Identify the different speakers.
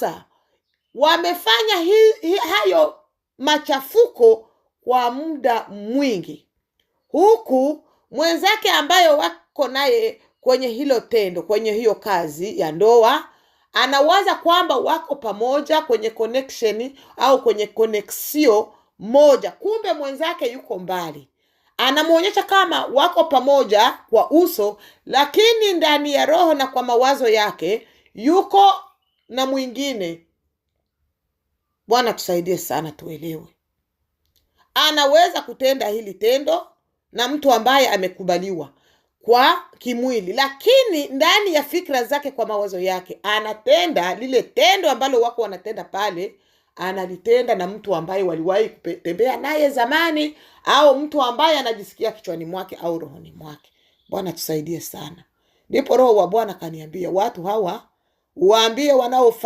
Speaker 1: Sasa wamefanya hayo machafuko kwa muda mwingi, huku mwenzake ambayo wako naye kwenye hilo tendo, kwenye hiyo kazi ya ndoa, anawaza kwamba wako pamoja kwenye connection au kwenye konexio moja, kumbe mwenzake yuko mbali. Anamuonyesha kama wako pamoja kwa uso, lakini ndani ya roho na kwa mawazo yake yuko na mwingine. Bwana tusaidie sana tuelewe. Anaweza kutenda hili tendo na mtu ambaye amekubaliwa kwa kimwili, lakini ndani ya fikra zake, kwa mawazo yake, anatenda lile tendo ambalo wako wanatenda pale, analitenda na mtu ambaye waliwahi kutembea naye zamani, au mtu ambaye anajisikia kichwani mwake au rohoni mwake. Bwana tusaidie sana. Ndipo Roho wa Bwana kaniambia watu hawa waambie wanaofanya